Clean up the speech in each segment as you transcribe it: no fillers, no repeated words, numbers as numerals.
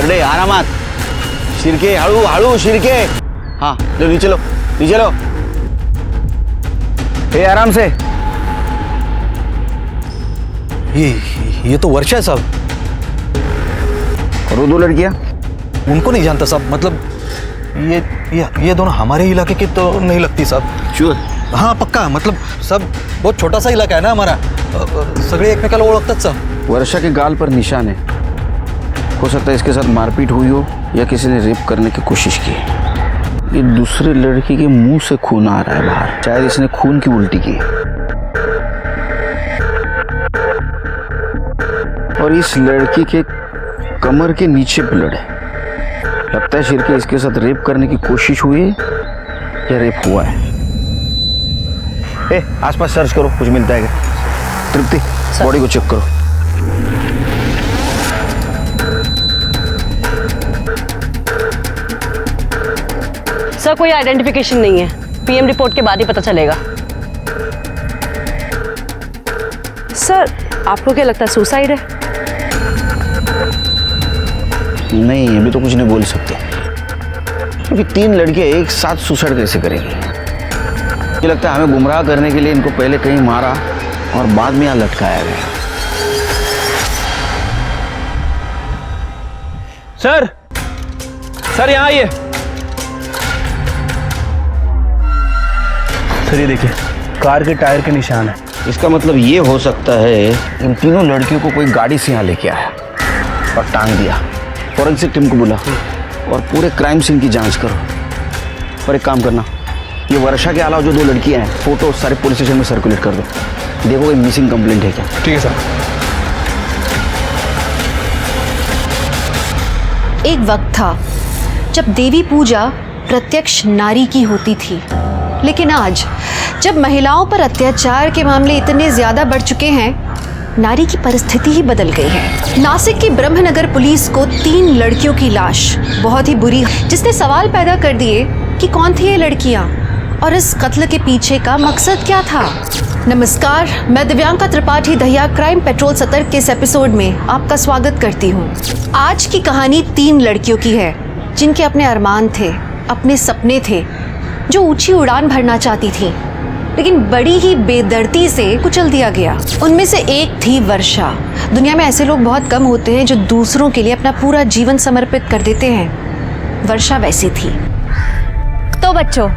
करडे आरामात, शिरके हळू हळू शिरके। हाँ लो नीचे लो, नीचे लो। ए आराम से। ये तो वर्षा है साहब। और वो दो लड़कियां? उनको नहीं जानता साहब, मतलब ये दोनों हमारे इलाके की तो नहीं लगती साहब। श्योर? हाँ पक्का, मतलब सब बहुत छोटा सा इलाका है ना हमारा, सगळे एकमेकाला ओळखतात साहब। वर्षा के गाल पर निशान है, हो सकता है इसके साथ मारपीट हुई हो या किसी ने रेप करने की कोशिश की। ये दूसरे लड़की के मुंह से खून आ रहा है बाहर, शायद इसने खून की उल्टी की। और इस लड़की के कमर के नीचे ब्लड है, लगता है शिरके इसके साथ रेप करने की कोशिश हुई है या रेप हुआ है। आसपास सर्च करो, कुछ मिलता है क्या? तृप्ति बॉडी को चेक करो। सर कोई आइडेंटिफिकेशन नहीं है, पीएम रिपोर्ट के बाद ही पता चलेगा। सर आपको क्या लगता है सुसाइड है? नहीं, अभी तो कुछ नहीं बोल सकते, क्योंकि 3 लड़कियां एक साथ सुसाइड कैसे करेंगी। मुझे लगता है हमें गुमराह करने के लिए इनको पहले कहीं मारा और बाद में यहाँ लटकाया गया। सर यहाँ आइए। सर ये देखिए, कार के टायर के निशान है। इसका मतलब ये हो सकता है इन तीनों लड़कियों को कोई गाड़ी से यहाँ लेके आया और टांग दिया। फॉरेंसिक टीम को बुला और पूरे क्राइम सीन की जांच करो। और एक काम करना, ये वर्षा के अलावा जो 2 लड़कियां हैं, फोटो सारे पुलिस स्टेशन में सर्कुलेट कर दो, देखो कोई मिसिंग कंप्लेंट है क्या। ठीक है सर। एक वक्त था जब देवी पूजा प्रत्यक्ष नारी की होती थी, लेकिन आज जब महिलाओं पर अत्याचार के मामले इतने ज्यादा बढ़ चुके हैं, नारी की परिस्थिति ही बदल गई है। नासिक की ब्रह्मनगर पुलिस को 3 लड़कियों की लाश बहुत ही बुरी, जिसने सवाल पैदा कर दिए कि कौन थी ये लड़कियां और इस कत्ल के पीछे का मकसद क्या था। नमस्कार, मैं दिव्यांका त्रिपाठी दहिया क्राइम पेट्रोल सतर्क के इस एपिसोड में आपका स्वागत करती हूँ। आज की कहानी 3 लड़कियों की है जिनके अपने अरमान थे, अपने सपने थे, जो ऊंची उड़ान भरना चाहती थी, लेकिन बड़ी ही बेदर्दी से कुचल दिया गया। उनमें से एक थी वर्षा। दुनिया में ऐसे लोग बहुत कम होते हैं जो दूसरों के लिए अपना पूरा जीवन समर्पित कर देते हैं। वर्षा वैसी थी। तो बच्चों,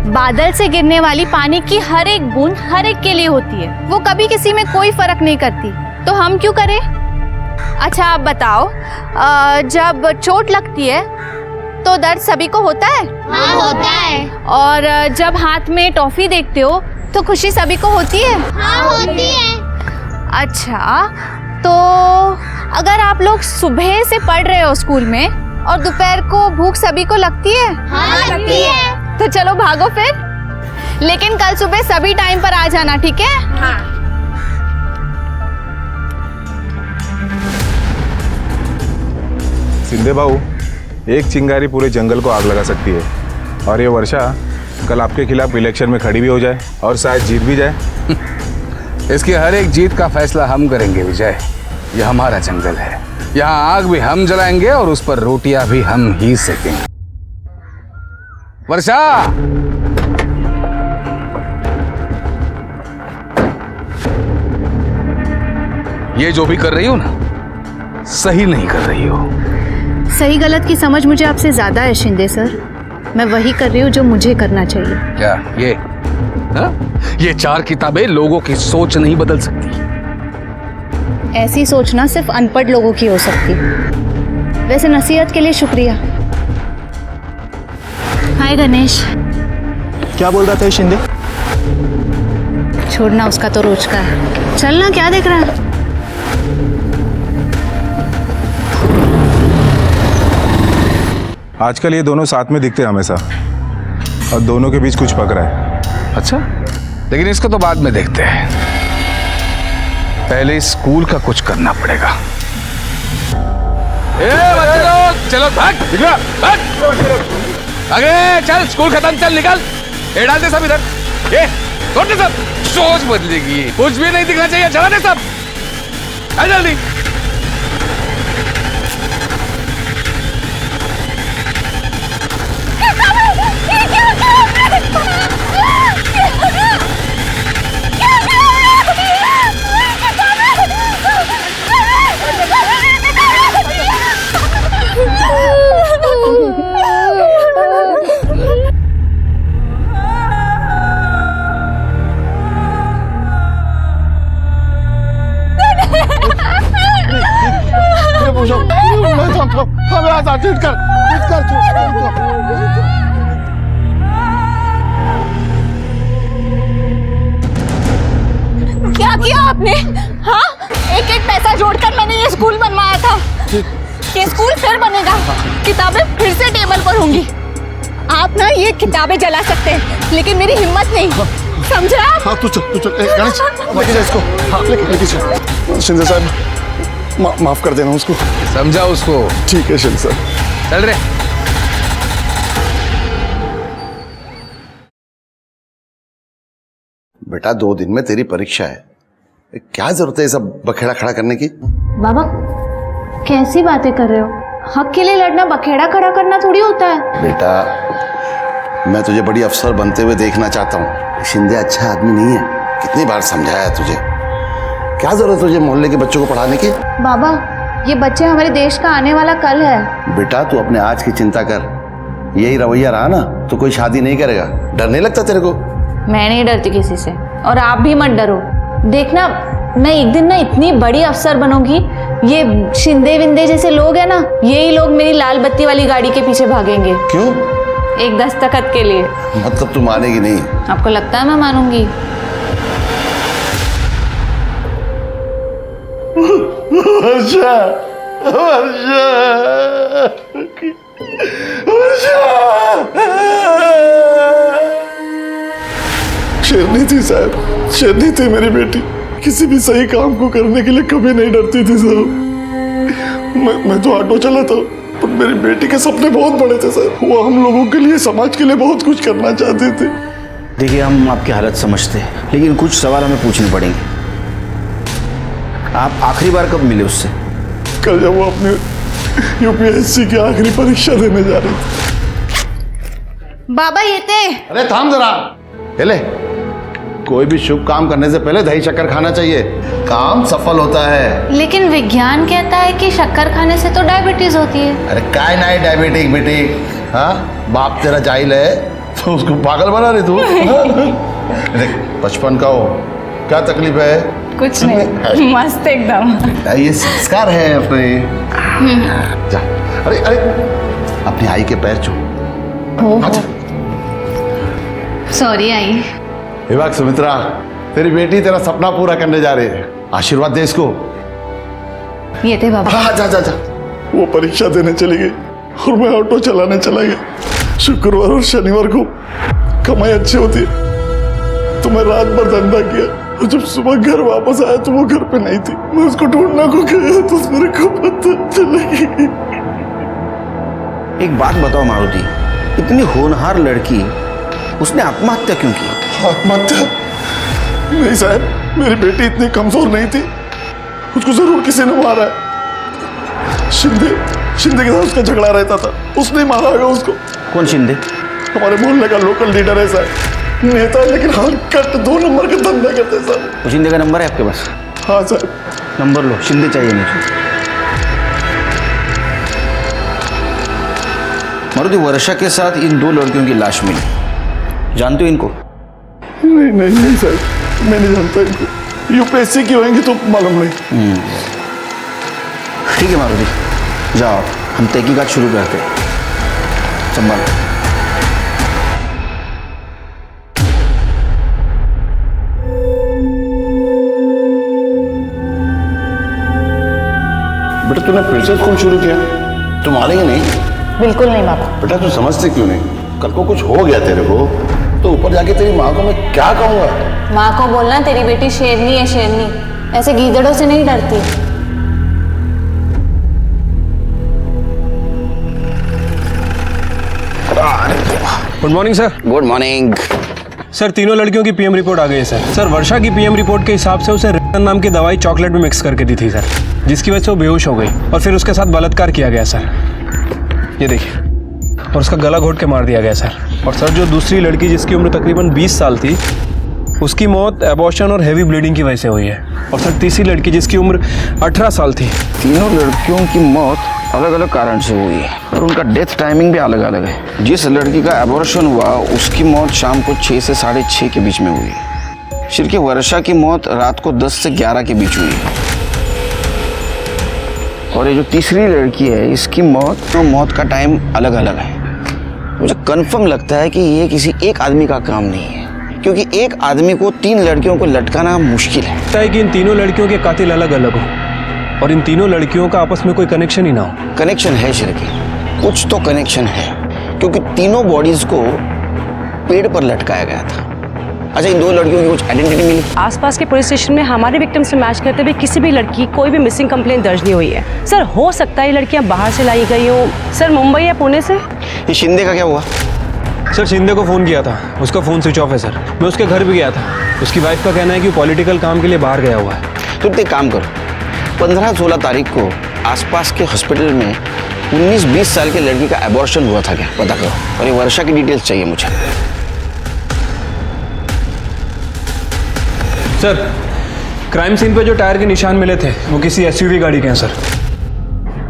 बादल से गिरने वाली पानी की हर एक बूंद हर एक के लिए होती है, वो कभी किसी में कोई फर्क नहीं करती, तो हम क्यों करें? अच्छा आप बताओ, जब चोट लगती है तो दर्द सभी को होता है? हाँ होता है। और जब हाथ में टॉफी देखते हो तो खुशी सभी को होती है? हाँ होती है। अच्छा, तो अगर आप लोग सुबह से पढ़ रहे हो स्कूल में और दोपहर को भूख सभी को लगती है? हाँ लगती है। तो चलो भागो फिर, लेकिन कल सुबह सभी टाइम पर आ जाना, ठीक है? हाँ। सिंधे भाऊ, एक चिंगारी पूरे जंगल को आग लगा सकती है, और ये वर्षा कल आपके खिलाफ इलेक्शन में खड़ी भी हो जाए और शायद जीत भी जाए। इसकी हर एक जीत का फैसला हम करेंगे विजय। ये हमारा जंगल है, यहाँ आग भी हम जलाएंगे और उस पर रोटियां भी हम ही सेकेंगे। वर्षा, ये जो भी कर रही हो ना, सही नहीं कर रही हो। सही गलत की समझ मुझे आपसे ज्यादा है शिंदे सर। मैं वही कर रही हूँ जो मुझे करना चाहिए। क्या ये? हा? ये 4 किताबें लोगों की सोच नहीं बदल सकती। ऐसी सोचना सिर्फ अनपढ़ लोगों की हो सकती। वैसे नसीहत के लिए शुक्रिया। हाय गणेश। क्या बोल रहा था शिंदे? छोड़ना, उसका तो रोज का है। चलना, क्या देख रहा है? आजकल ये दोनों साथ में दिखते हैं हमेशा, और दोनों के बीच कुछ पक रहा है। अच्छा, लेकिन इसको तो बाद में देखते हैं, पहले स्कूल का कुछ करना पड़ेगा। बच्चे लोग चलो, भाग आगे चल, स्कूल खत्म, चल निकल। ये डाल दे सब इधर, ये छोड़ दे सब। सोच बदलेगी, कुछ भी नहीं दिखना चाहिए, चला दे सब। आ जल्दी। ट्रीट कर क्या किया आपने? हाँ, एक एक पैसा जोड़कर मैंने ये स्कूल बनवाया था। ये स्कूल फिर बनेगा, किताबें फिर से टेबल पर होंगी। आप ना ये किताबें जला सकते हैं, लेकिन मेरी हिम्मत नहीं, समझे आप? हाँ तू चल गणेश लेके जा इसको। हाँ लेके चल। शिंदे साहब माफ कर देना उसको। समझा उसको। ठीक है शिंदे साहब। चल रे। बेटा 2 दिन में तेरी परीक्षा है, क्या जरूरत है ये सब बखेड़ा खड़ा करने की? बाबा कैसी बातें कर रहे हो? हक के लिए लड़ना बखेड़ा खड़ा करना थोड़ी होता है। बेटा मैं तुझे बड़ी अफसर बनते हुए देखना चाहता हूँ। शिंदे अच्छा आदमी नहीं है, कितनी बार समझाया तुझे। क्या जरूरत है तुझे मोहल्ले के बच्चों को पढ़ाने की? बाबा ये बच्चे हमारे देश का आने वाला कल है। बेटा तू अपने आज की चिंता कर, यही रवैया रहा ना तो कोई शादी नहीं करेगा। डर नहीं लगता तेरे को? मैं नहीं डरती किसी से, और आप भी मत डरो। देखना मैं एक दिन ना इतनी बड़ी अफसर बनूंगी, ये शिंदे विंदे जैसे लोग हैं ना, यही लोग मेरी लाल बत्ती वाली गाड़ी के पीछे भागेंगे। क्यों? एक दस्तखत के लिए। मतलब तू मानेगी नहीं? आपको लगता है मैं मानूंगी? वर्षा शेरनी थी साहब, शेरनी थी मेरी बेटी। किसी भी सही काम को करने के लिए कभी नहीं डरती थी साहब। मैं तो ऑटो चलाता हूँ, पर मेरी बेटी के सपने बहुत बड़े थे सर। वो हम लोगों के लिए, समाज के लिए बहुत कुछ करना चाहते थे। देखिए हम आपकी हालत समझते हैं, लेकिन कुछ सवाल हमें पूछने पड़ेंगे। आप आखिरी बार कब मिले उससे? कल जब वो अपने यूपीएससी की आखिरी परीक्षा देने जा रही थी। बाबा ये थे। अरे थाम जरा। ले, कोई भी शुभ काम करने से पहले दही शक्कर खाना चाहिए, काम सफल होता है। लेकिन विज्ञान कहता है कि शक्कर खाने से तो डायबिटीज होती है। अरे काय नहीं डायबिटिक बेटी, हाँ बाप तेरा जाहिल है तो उसको पागल बना रही तू। देख 55 का हो, क्या तकलीफ है? कुछ नहीं, मस्त एकदम। ये संस्कार है अपने। जा, अरे अपनी आई के पैर छू। Sorry I. विभाग सुमित्रा, तेरी बेटी तेरा सपना पूरा करने जा रही है, आशीर्वाद दे इसको। ये थे बाबा। हाँ जा। वो परीक्षा देने चली गई और मैं ऑटो चलाने चला गया। शुक्रवार और शनिवार को कमाई अच्छी होती है, तो मैं रात भर धंधा किया, और जब सुबह घर वापस आया तो वो घर पे नहीं थी। मैं उसको ढूंढने को गया तो मेरे को पता चलेगी। एक बात बताओ मारुति, इतनी होनहार लड़की, उसने आत्महत्या क्यों की? आत्महत्या? नहीं साहब, मेरी बेटी इतनी कमजोर नहीं थी, उसको जरूर किसी ने मारा है। शिंदे के साथ उसका झगड़ा रहता था, उसने मारा होगा उसको। कौन शिंदे? हमारे मोहल्ले का लोकल लीडर है साहब, नेता है, लेकिन हर कट 2 नंबर का धंधा करते हैं साहब। तो शिंदे का नंबर है आपके पास? हाँ साहब। नंबर लो, शिंदे चाहिए मुझे। मारुति, वर्षा के साथ इन 2 लड़कियों की लाश मिली, जानते हो इनको? नहीं साहब, मैं नहीं जानता इनको। यूपीएससी की होंगी तो मालूम नहीं। ठीक है मारुति, जाओ हम तहकीकात शुरू करते हैं। संभाल। बेटा तूने फिर से स्कूल शुरू किया, तुम मानेंगे नहीं? बिल्कुल नहीं बाबा। बेटा तू समझते क्यों नहीं? कल को कुछ हो गया तेरे को तो ऊपर जाके तेरी माँ को मैं क्या कहूँगा? माँ को बोलना तेरी बेटी शेरनी है, शेरनी, ऐसे गीदड़ों से नहीं डरती। Good morning sir. Good morning sir, तीनों लड़कियों की पीएम रिपोर्ट आ गई है सर। सर वर्षा की पीएम रिपोर्ट के हिसाब से उसे रिटन नाम की दवाई चॉकलेट में मिक्स करके दी थी सर, जिसकी वजह से वो बेहोश हो गई और फिर उसके साथ बलात्कार किया गया सर। ये देखिए, और उसका गला घोट के मार दिया गया सर। और सर जो दूसरी लड़की जिसकी उम्र तकरीबन 20 साल थी, उसकी मौत एबॉर्शन और हैवी ब्लीडिंग की वजह से हुई है। और सर तीसरी लड़की जिसकी उम्र 18 साल थी। तीनों लड़कियों की मौत अलग अलग कारण से हुई है और उनका डेथ टाइमिंग भी अलग अलग है। जिस लड़की का एबॉर्शन हुआ उसकी मौत शाम को 6 से 6:30 के बीच में हुई है, जबकि वर्षा की मौत रात को 10 से 11 के बीच हुई है। और ये जो तीसरी लड़की है इसकी मौत का टाइम अलग अलग है। मुझे कंफर्म लगता है कि ये किसी एक आदमी का काम नहीं है, क्योंकि एक आदमी को 3 लड़कियों को लटकाना मुश्किल है। लगता है कि इन तीनों लड़कियों के कातिल अलग अलग हो और इन तीनों लड़कियों का आपस में कोई कनेक्शन ही ना हो। कनेक्शन है शिरकी, कुछ तो कनेक्शन है, क्योंकि तीनों बॉडीज को पेड़ पर लटकाया गया था। अच्छा, इन 2 लड़कियों की कुछ आइडेंटिटी मिली? आसपास के पुलिस स्टेशन में हमारे विक्टिम से मैच करते हुए किसी भी लड़की कोई भी मिसिंग कंप्लेंट दर्ज नहीं हुई है। सर हो सकता है ये लड़कियां बाहर से लाई गई हो, सर मुंबई या पुणे से। ये शिंदे का क्या हुआ? सर शिंदे को फ़ोन किया था, उसका फ़ोन स्विच ऑफ है सर। मैं उसके घर भी गया था, उसकी वाइफ का कहना है कि पॉलिटिकल काम के लिए बाहर गया हुआ है। तो एक काम करो, 15-16 तारीख को आसपास के हॉस्पिटल में 19-20 साल की लड़की का एबॉर्शन हुआ था क्या, पता करो। और ये वर्षा की डिटेल्स चाहिए मुझे। सर क्राइम सीन पे जो टायर के निशान मिले थे वो किसी एसयूवी गाड़ी के हैं सर।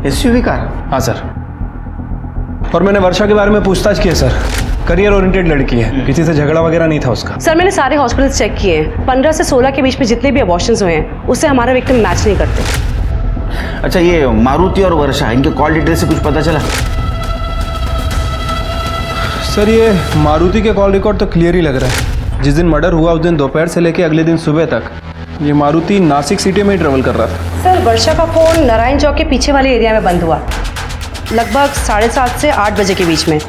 SUV car? हाँ सर। और मैंने वर्षा के बारे में पूछताछ की है सर, करियर ओरिएंटेड लड़की है, किसी से झगड़ा वगैरह नहीं था उसका। सर मैंने सारे हॉस्पिटल चेक किए हैं, 15 से 16 के बीच में जितने भी अबॉर्शंस हुए हैं उससे हमारा विक्टिम मैच नहीं करते। अच्छा, ये मारुति और वर्षा, इनके कॉल डिटेल से कुछ पता चला? सर ये मारुति के कॉल रिकॉर्ड तो क्लियर ही लग रहा है। जिस दिन मर्डर हुआ उस दिन दोपहर से लेकर अगले दिन सुबह तक ये मारुति नासिक सिटी में ही ट्रेवल कर रहा था। सर वर्षा का फ़ोन नारायण चौक के पीछे वाले एरिया में बंद हुआ, लगभग 7:30 से 8 बजे के बीच में,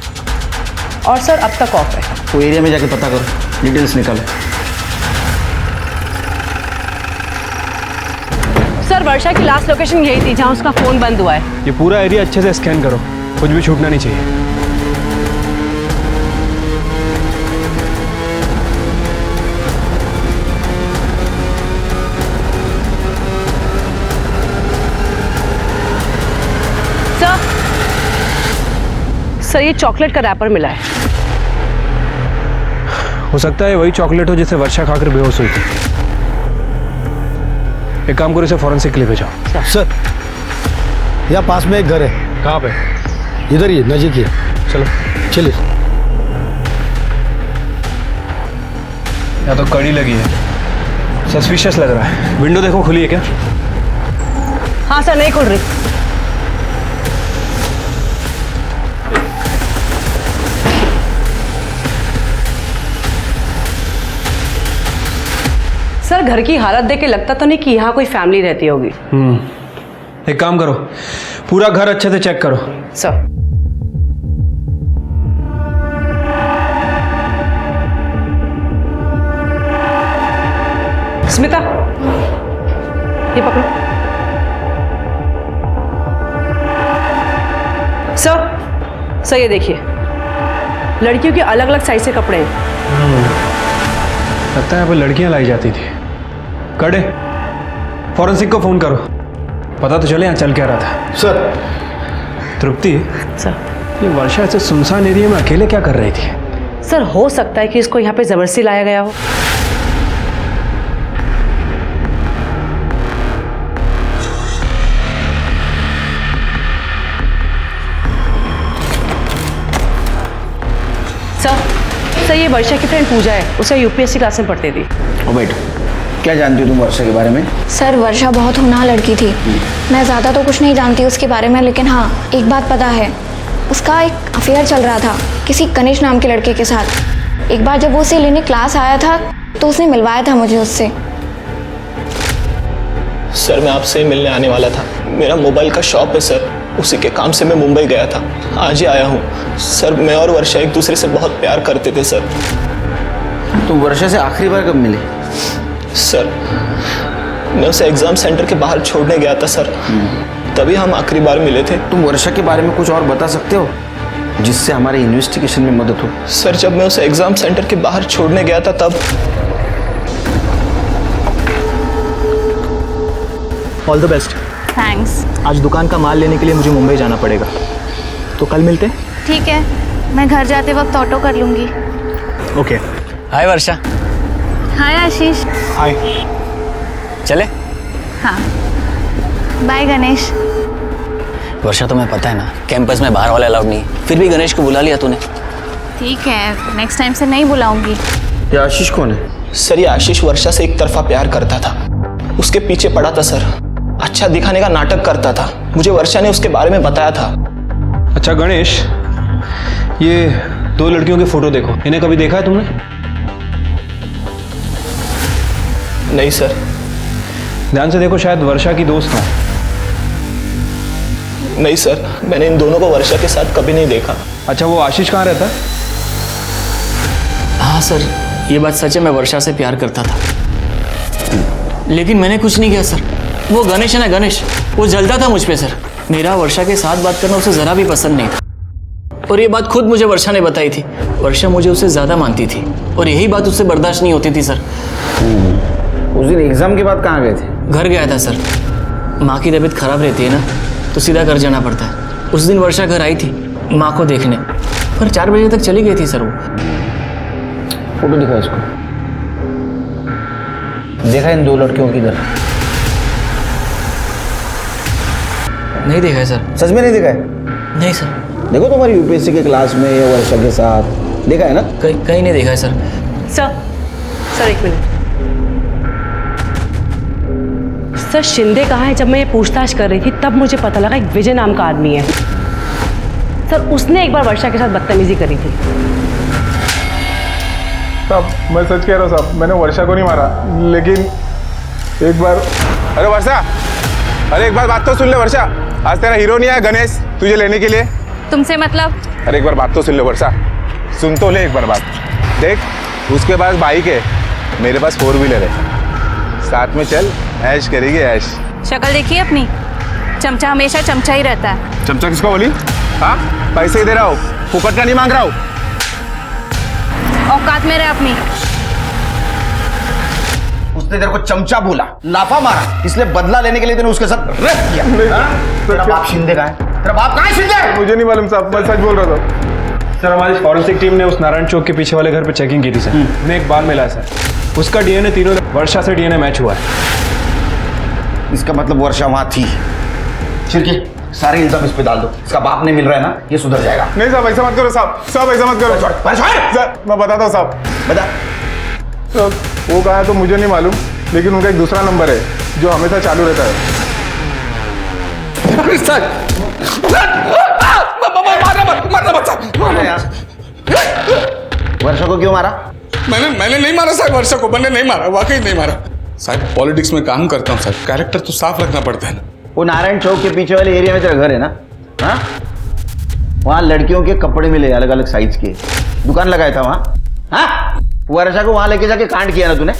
और सर अब तक ऑफ है। वो एरिया में जाके पता करो, डिटेल्स निकालो। सर वर्षा की लास्ट लोकेशन यही थी जहां उसका फ़ोन बंद हुआ है। ये पूरा एरिया अच्छे से स्कैन करो, कुछ भी छूटना नहीं चाहिए। सर ये चॉकलेट का रैपर मिला है। हो सकता है वही चॉकलेट हो जिसे वर्षा खाकर बेहोश हुई थी। एक काम करो, इसे फॉरेंसिक के लिए भेजाओ। सर यहाँ पास में एक घर है। कहाँ पे? इधर ही नजीक ही। चलो चलिए। यहाँ तो कड़ी लगी है, सस्पिशियस लग रहा है। विंडो देखो खुली है क्या? हाँ सर नहीं खुल रही। सर घर की हालत देख के लगता तो नहीं कि यहाँ कोई फैमिली रहती होगी। एक काम करो, पूरा घर अच्छे से चेक करो। सर स्मिता ये पकड़ो। सर ये देखिए, लड़कियों के अलग अलग साइज से कपड़े हैं। लगता है यहाँ पे लड़कियां लाई जाती थी। कड़े फॉरेंसिक को फोन करो, पता तो चले यहाँ चल क्या रहा था। सर। तृप्ति सर ये वर्षा ऐसे सुनसान एरिया में अकेले क्या कर रही थी? सर हो सकता है कि इसको यहाँ पे जबरदस्ती लाया गया हो। सर ये वर्षा की फ्रेंड पूजा है, उसे यूपीएससी क्लास में पढ़ती थी। ओ बेटा, क्या जानती हो तुम वर्षा के बारे में? सर वर्षा बहुत होनहार लड़की थी। मैं ज़्यादा तो कुछ नहीं जानती उसके बारे में, लेकिन हाँ एक बात पता है, उसका एक अफेयर चल रहा था किसी गणेश नाम के लड़के के साथ। एक बार जब वो उसे लेने क्लास आया था तो उसने मिलवाया था मुझे उससे। सर मैं आपसे मिलने आने वाला था, मेरा मोबाइल का शॉप है सर, उसी के काम से मैं मुंबई गया था, आज ही आया हूँ। सर मैं और वर्षा एक दूसरे से बहुत प्यार करते थे सर। तो वर्षा से आखिरी बार कब मिले? सर मैं उसे एग्जाम सेंटर के बाहर छोड़ने गया था सर, तभी हम आखिरी बार मिले थे। तुम वर्षा के बारे में कुछ और बता सकते हो जिससे हमारे इन्वेस्टिगेशन में मदद हो? सर जब मैं उसे एग्जाम सेंटर के बाहर छोड़ने गया था तब। All the best. थैंक्स। आज दुकान का माल लेने के लिए मुझे मुंबई जाना पड़ेगा, तो कल मिलते हैं। ठीक है, मैं घर जाते वक्त ऑटो कर लूंगी। ओके। हाय वर्षा। हाय आशीष। हाय। चले? हाँ बाय गणेश। वर्षा तुम्हें पता है ना कैंपस में बाहर वाले अलाउड नहीं, फिर भी गणेश को बुला लिया तूने। ठीक है, नेक्स्ट टाइम से नहीं बुलाऊंगी। ये आशीष कौन है? सर ये आशीष वर्षा से एक तरफा प्यार करता था, उसके पीछे पड़ा था सर। अच्छा दिखाने का नाटक करता था। मुझे वर्षा ने उसके बारे में बताया था। अच्छा गणेश, ये 2 लड़कियों के फोटो देखो, इन्हें कभी देखा है तुमने? नहीं सर। ध्यान से देखो, शायद वर्षा की दोस्त हो। नहीं सर, मैंने इन दोनों को वर्षा के साथ कभी नहीं देखा। अच्छा, वो आशीष कहाँ रहता है? हाँ सर, ये बात सच है, मैं वर्षा से प्यार करता था, लेकिन मैंने कुछ नहीं किया सर। वो गणेश है ना, गणेश, वो जलता था मुझ पे सर। मेरा वर्षा के साथ बात करना उसे ज़रा भी पसंद नहीं था, और ये बात खुद मुझे वर्षा ने बताई थी। वर्षा मुझे उससे ज़्यादा मानती थी, और यही बात उससे बर्दाश्त नहीं होती थी सर। उस दिन एग्जाम के बाद कहाँ गए थे? घर गया था सर। माँ की तबीयत खराब रहती है ना, तो सीधा घर जाना पड़ता है। उस दिन वर्षा घर आई थी माँ को देखने, पर 4 बजे तक चली गई थी सर। वो फोटो दिखा इसको। देखा इन 2 लड़कियों की? इधर नहीं देखा है सर। सच में नहीं देखा है? नहीं सर। देखो तुम्हारी यूपीएससी के क्लास में या वर्षा के साथ देखा है ना? कहीं नहीं देखा है sir. Sir 1 minute. Sir Shinde कहाँ है? जब मैं ये पूछताछ कर रही थी तब मुझे पता लगा एक विजय नाम का आदमी है। सर उसने एक बार वर्षा के साथ बदतमीजी करी थी। साहब मैं सच कह रहा हूँ साहब, मैंने वर्षा को नहीं मारा, लेकिन एक बार। अरे वर्षा, अरे एक बार बात तो सुन ले वर्षा। आज तेरा हीरो नहीं आया गणेश तुझे लेने के लिए? तुमसे मतलब? अरे एक बार बात तो सुन ले वर्षा, सुन तो ले एक बार बात। देख, उसके पास बाइक है, मेरे पास 4 व्हीलर है, साथ में चल ऐश करेगी ऐश। शक्ल देखिए अपनी, चमचा हमेशा चमचा ही रहता है। चमचा किसको बोली? हाँ, पैसे दे रहा हूँ, फुकट का नहीं मांग रहा हूँ। औकात में रहे अपनी। उसने तेरे को चमचा बोला, लाफा मारा, इसलिए बदला लेने के लिए तूने उसके साथ रेप किया। तेरा बाप शिंदे का है? तेरा बाप कहाँ है शिंदे? मुझे नहीं मालूम साहब, मैं सच बोल रहा था। सर हमारी फॉरेंसिक टीम ने उस नारायण चौक के पीछे वाले घर पे चेकिंग की थी सर। हमें एक बाल मिला है सर, उसका डीएनए तीनों वर्षा से डीएनए मैच हुआ है। इसका मतलब वर्षा वहां थी। छिड़के सारे इल्जाम इस पे डाल दो। इसका बाप नहीं मिल रहा है ना, ये सुधर जाएगा। नहीं साहब ऐसा मत करो साहब, साहब ऐसा मत करो सर। मैं बताता हूँ साहब। बता। तो वो कहा तो मुझे नहीं मालूम, लेकिन उनका एक दूसरा नंबर है जो हमेशा चालू रहता है। वर्षा को क्यों मारा? मैंने नहीं मारा साहब, वर्षा को मैंने नहीं मारा, वाकई नहीं मारा साहब। पॉलिटिक्स में काम करता हूँ साहब, कैरेक्टर तो साफ रखना पड़ता है ना। वो नारायण चौक के पीछे वाले एरिया में तेरा घर है ना? हाँ, वहाँ लड़कियों के कपड़े मिले अलग अलग साइज के, दुकान लगाया था वहाँ। हाँ, वर्षा को वहाँ लेके जाके कांड किया ना तूने?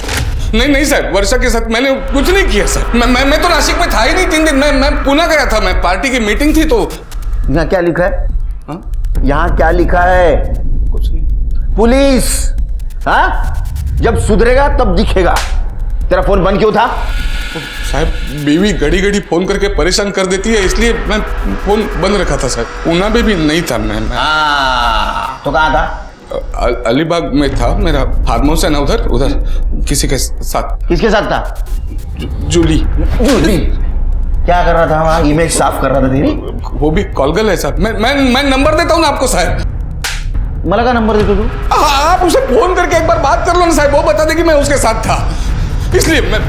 नहीं साहब, वर्षा के साथ मैंने कुछ नहीं किया सर। मैं तो नासिक में था ही नहीं 3 दिन। मैं पुणे गया था, मैं पार्टी की मीटिंग थी। तो यहाँ क्या लिखा है? यहाँ क्या लिखा है? कुछ नहीं। पुलिस। हाँ, जब सुधरेगा तब दिखेगा। तेरा फोन बंद क्यों था? साहब बीवी घड़ी घड़ी फोन करके परेशान कर देती है, इसलिए मैं फोन बंद रखा था सर। पूना में भी नहीं था मैं। तो कहाँ था? अलीबाग में था, मेरा फार्म हाउस है ना, उधर किसी के साथ। किसके साथ था? जूली। क्या कर रहा था वहाँ? इमेज साफ कर रहा था तेरी? वो भी कॉल गर्ल है साहब। मैं नंबर देता हूँ ना आपको साहब। मला का नंबर देते तू? आप उसे फोन करके एक बार बात कर लो ना साहब, वो बता दे कि मैं उसके साथ था, इसलिए मैं।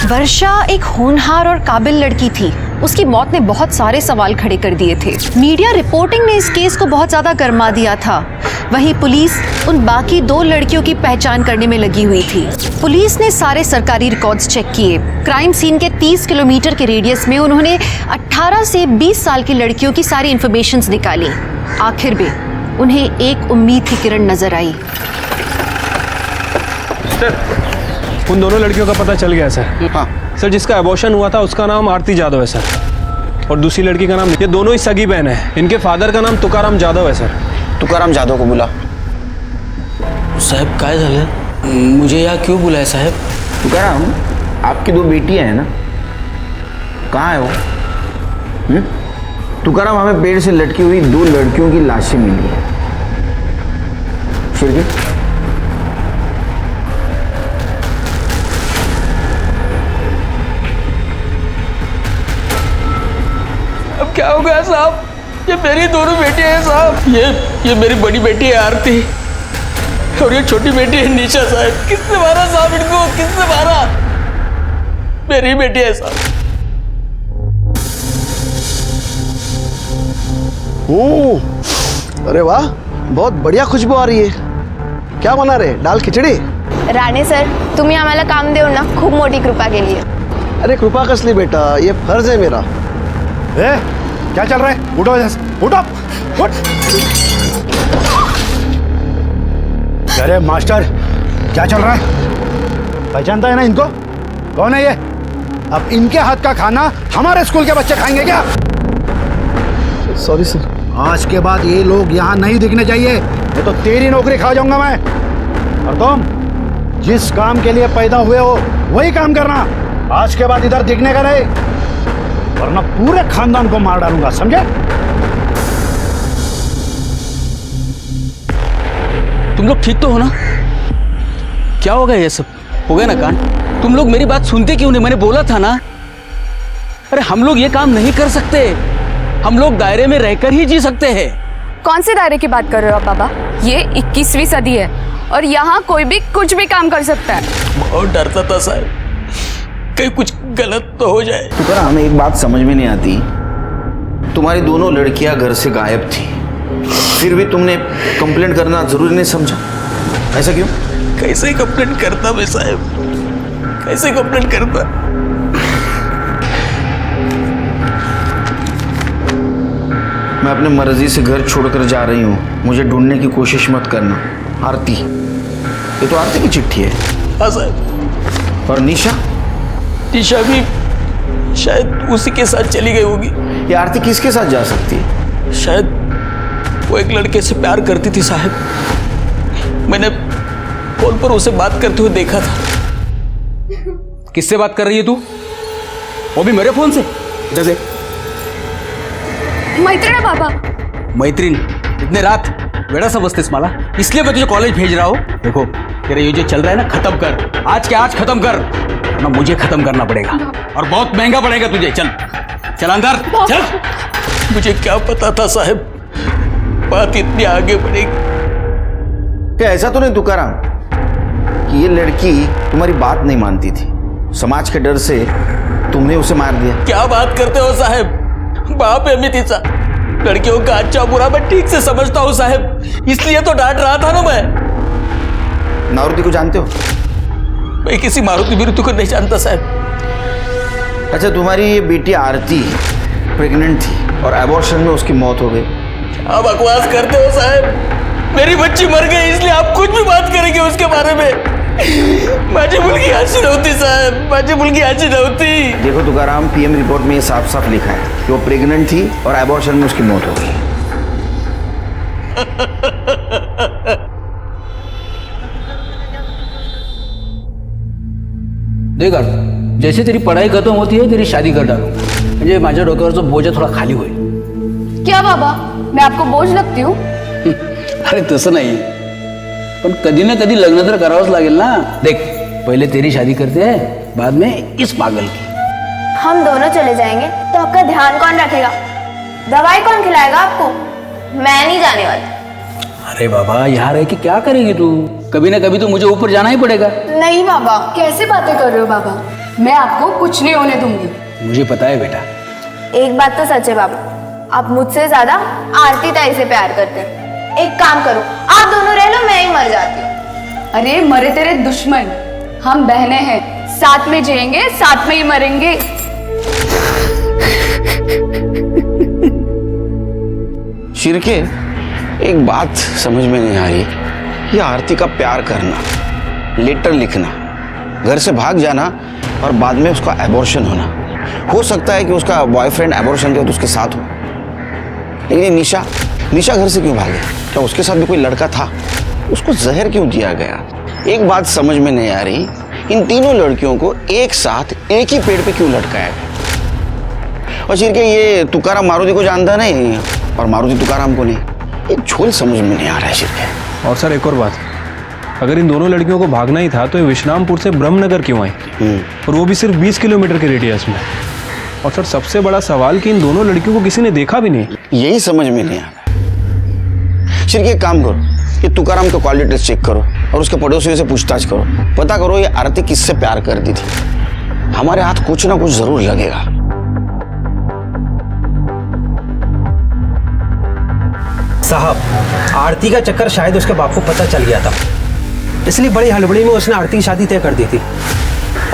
वर्षा एक होनहार और काबिल लड़की थी। उसकी मौत ने बहुत सारे सवाल खड़े कर दिए थे। मीडिया रिपोर्टिंग ने इस केस को बहुत ज्यादा गरमा दिया था। वहीं पुलिस उन बाकी 2 लड़कियों की पहचान करने में लगी हुई थी। पुलिस ने सारे सरकारी रिकॉर्ड्स चेक किए। क्राइम सीन के 30 किलोमीटर के रेडियस में उन्होंने 18 से 20 साल की लड़कियों की सारी इंफॉर्मेशंस निकाली। आखिर में उन्हें एक उम्मीद की किरण नजर आई। उन दोनों लड़कियों का पता चल गया सर। हाँ सर, जिसका अबॉर्शन हुआ था उसका नाम आरती जादव है सर, और दूसरी लड़की का नाम, ये दोनों ही सगी बहन है। इनके फादर का नाम तुकाराम जादव है सर। तुकाराम जादव को बुला। साहब काय झालं? मुझे यहाँ क्यों बुलाया साहब? तुकाराम, आपकी 2 बेटियां हैं ना, कहाँ है वो? तुकाराम, हमें पेड़ से लटकी हुई 2 लड़कियों की लाशें मिली है। फिर अब क्या हो गया साहब? ये मेरी दोनों बेटियां हैं साहब। ये मेरी बड़ी बेटी है आरती, और ये छोटी बेटी है निशा साहब। किसने मारा साहब इनको? किसने मारा? मेरी बेटी है साहब। अरे वाह, बहुत बढ़िया खुशबू आ रही है। क्या बना रहे? दाल खिचडी? राणे सर, तुम्ही आम्हाला काम देऊ ना, खूप मोठी कृपा केली आहे। अरे कृपा कसली बेटा, ये फर्ज है मेरा। क्या चल रहा है? उठो, उठो, उठ। अरे मास्टर, क्या चल रहा है? पहचानता है ना इनको? कौन है ये? अब इनके हाथ का खाना हमारे स्कूल के बच्चे खाएंगे क्या? Sorry sir. आज के बाद ये लोग यहाँ नहीं दिखने चाहिए, नहीं तो तेरी नौकरी खा जाऊंगा मैं। और तुम जिस काम के लिए पैदा हुए हो वही काम करना। आज के बाद इधर दिखने का नहीं, वरना पूरे खानदान को मार डालूंगा, समझे? तुम लोग ठीक तो हो ना? क्या हो गया ये सब? हो गया ना कांड? तुम लोग मेरी बात सुनते क्यों नहीं? मैंने बोला था ना। अरे हम लोग ये काम नहीं कर सकते, हम लोग दायरे में रहकर ही जी सकते हैं। कौन से दायरे की बात कर रहे हो आप बाबा? ये 21वीं सदी है और यहाँ कोई भी कुछ भी काम कर सकता है। बहुत डरता था साहब, कहीं कुछ गलत तो हो जाए। तो करा, हमें एक बात समझ में नहीं आती, तुम्हारी दोनों लड़कियां घर से गायब थी, फिर भी तुमने कंप्लेंट करना जरूरी नहीं समझा, ऐसा क्यों? कैसे कंप्लेंट करता मैं साहब, कैसे कंप्लेंट करता? मैं अपने मर्जी से घर छोड़कर जा रही हूँ, मुझे ढूंढने की कोशिश मत करना। आरती, ये तो आरती की चिट्ठी है। हाँ साहब। और निशा? निशा भी शायद उसी के साथ चली गई होगी। ये आरती किसके साथ जा सकती है? शायद वो एक लड़के से प्यार करती थी साहब, मैंने फोन पर उसे बात करते हुए देखा था। किससे बात कर रही है तू? वो भी मेरे फोन से? जैसे मैत्रीण है बाबा। मैत्रीण? इतने रात बेड़ा समझतेस मला? इसलिए मैं तुझे कॉलेज भेज रहा हूँ। देखो तेरा ये जो चल रहा है ना, खत्म कर, आज के आज खत्म कर, वरना मुझे खत्म करना पड़ेगा और बहुत महंगा पड़ेगा तुझे। चल चल अंदर चल। मुझे क्या पता था साहब बात इतनी आगे बढ़ेगी। क्या ऐसा तो नहीं तुकाराम कि ये लड़की तुम्हारी बात नहीं मानती थी, समाज के डर से तुमने उसे मार दिया? क्या बात करते हो साहब, बाप है मैं तिचा, लड़कियों का अच्छा बुरा मैं ठीक से समझता हूँ साहब, इसलिए तो डांट रहा था ना मैं। मारुति को जानते हो? मैं किसी मारुति बिरुति को नहीं जानता साहब। अच्छा, तुम्हारी ये बेटी आरती प्रेग्नेंट थी और एबॉर्शन में उसकी मौत हो गई। क्या बकवास करते हो साहब, मेरी बच्ची मर गई इसलिए आप कुछ भी बात करेंगे उसके बारे में? माझी मुलगी अशी नव्हती साहब, माझी मुलगी अशी नव्हती। देखो तुकाराम, पीएम रिपोर्ट में ये साफ साफ लिखा है कि वो प्रेग्नेंट थी और एबॉर्शन में उसकी मौत हो गई। देख अर्थ, जैसे तेरी पढ़ाई खत्म होती है तेरी शादी कर डालूंगा, म्हणजे माझ्या डोक्यावरचा बोजा थोडा खाली होईल। क्या बाबा, मैं आपको बोझ लगती हूँ? अरे तसं नाही, पण कधी ना कधी लग्न तर करावंच लागेल ना। देख पहले तेरी शादी करते हैं, बाद में इस पागल की। हम दोनों चले जाएंगे तो आपका ध्यान कौन रखेगा? दवाई कौन खिलाएगा आपको? मैं नहीं जाने वाली। अरे बाबा, यहाँ रह के क्या करेगी तू? कभी ना कभी तो मुझे ऊपर जाना ही पड़ेगा। नहीं बाबा, कैसे बातें कर रहे हो बाबा, मैं आपको कुछ नहीं होने दूंगी। मुझे पता है बेटा। एक बात तो सच है बाबा, आप मुझसे ज्यादा आरती ताई से प्यार करते हैं। एक काम करो, आप दोनों रह लो, मैं ही मर जाती हूँ। अरे मरे तेरे दुश्मन, हम बहनें हैं, साथ में जिएंगे साथ में ही मरेंगे। शिरके, एक बात समझ में नहीं आ रही, ये आरती का प्यार करना, लेटर लिखना, घर से भाग जाना और बाद में उसका एबॉर्शन होना, हो सकता है कि उसका बॉयफ्रेंड एबॉर्शन के वक्त उसके साथ हो, लेकिन ये निशा घर से क्यों भागे? क्या उसके साथ भी कोई लड़का था? उसको जहर क्यों दिया गया? एक बात समझ में नहीं आ रही, इन तीनों लड़कियों को एक साथ एक ही पेड़ पे क्यों लटकाया गया? और शिरके, ये तुकाराम मारुति को जानता नहीं और मारुति तुकाराम को नहीं, ये झोल समझ में नहीं आ रहा है शिरके। और सर एक और बात, अगर इन दोनों लड़कियों को भागना ही था तो ये विश्रामपुर से ब्रह्मनगर क्यों आई, और वो भी सिर्फ 20 किलोमीटर के रेडियस में? और सर सबसे बड़ा सवाल कि इन दोनों लड़कियों को किसी ने देखा भी नहीं, यही समझ में नहीं आ रहा। शिरके, एक काम करो, ये तुकाराम का क्वालिटी टेस्ट चेक करो और उसके पड़ोसियों से पूछताछ करो, पता करो ये आरती किससे प्यार करती थी। हमारे हाथ कुछ ना कुछ जरूर लगेगा। साहब, आरती का चक्कर शायद उसके बाप को पता चल गया था, इसलिए बड़ी हड़बड़ी में उसने आरती की शादी तय कर दी थी।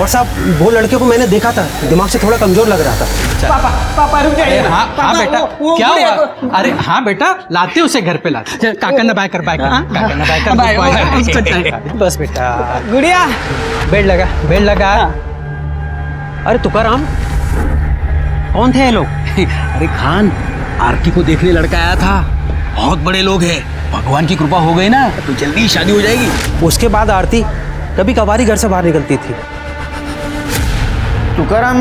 और साहब, वो लड़के को मैंने देखा था, दिमाग से थोड़ा कमजोर लग रहा था। पापा पापा रुक जाइए। हाँ बेटा, क्या हुआ? अरे हाँ बेटा, लाते उसे घर पे लाते। काका ना बाय कर, बाय कर, काका ना बाय कर। बस बेटा, गुड़िया बेड लगा। अरे तुकाराम, कौन थे ये लोग? अरे खान, आरती को देखने लड़का आया था। बहुत बड़े लोग हैं, भगवान की कृपा हो गई ना तो जल्दी ही शादी हो जाएगी। उसके बाद आरती कभी कभार ही घर से बाहर निकलती थी। तुकाराम,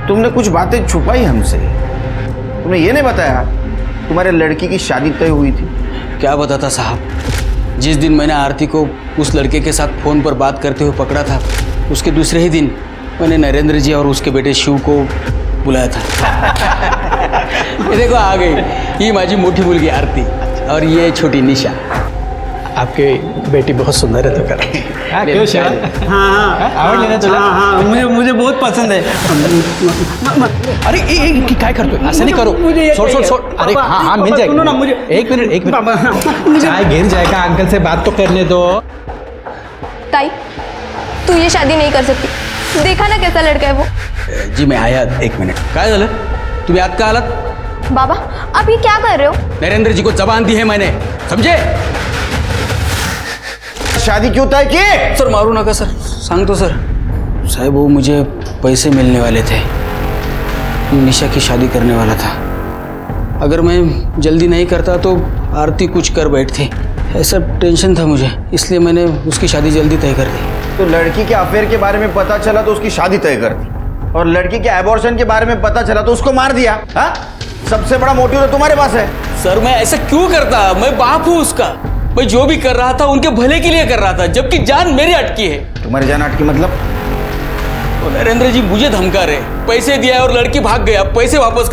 तुमने कुछ बातें छुपाई हमसे। तुमने ये नहीं बताया तुम्हारे लड़की की शादी तय हुई थी। क्या बताता साहब, जिस दिन मैंने आरती को उस लड़के के साथ फोन पर बात करते हुए पकड़ा था, उसके दूसरे ही दिन मैंने नरेंद्र जी और उसके बेटे शिव को बुलाया था। ये देखो आ गई, ये माझी मोटी मुलगी आरती और ये छोटी निशा। आपके बेटी बहुत सुंदर है। तो कर क्यों शायद? हाँ आवड़ लेना तुला। हाँ मुझे बहुत पसंद है। अरे क्या करते हो? ऐसा नहीं करो, छोड़। अरे हाँ मिल जाएगा। मुझे एक मिनट चाय गिर जाएगा। अंकल से बात तो करने दो। ताई, तू ये शादी नहीं कर सकती। देखा ना कैसा लड़का है वो। जी मैं आया, एक मिनट। काय झालं? तुम्ही आत का आलात? बाबा, आप ये क्या कर रहे हो? नरेंद्र जी को जबान दी है मैंने, समझे? शादी क्यों तय की? सर मारू नका सर, सांगतो सर। साहब, वो मुझे पैसे मिलने वाले थे, निशा की शादी करने वाला था। अगर मैं जल्दी नहीं करता तो आरती कुछ कर बैठती, ऐसा टेंशन था मुझे, इसलिए मैंने उसकी शादी जल्दी तय कर दी। तो लड़की के अफेयर के बारे में पता चला तो उसकी शादी तय कर दी, और लड़की के एबॉर्शन के बारे में पता चला तो उसको मार दिया। हाँ, सबसे बड़ा मोटिव तो तुम्हारे पास है। सर मैं ऐसा क्यों करता? मैं बाप हूँ उसका। मैं जो भी कर रहा था उनके भले के लिए कर रहा था, जबकि जान मेरी अटकी है। तुम्हारी जान अटकी मतलब? तो नरेंद्र जी मुझे धमका रहे, पैसे दिया और लड़की भाग गया, पैसे वापस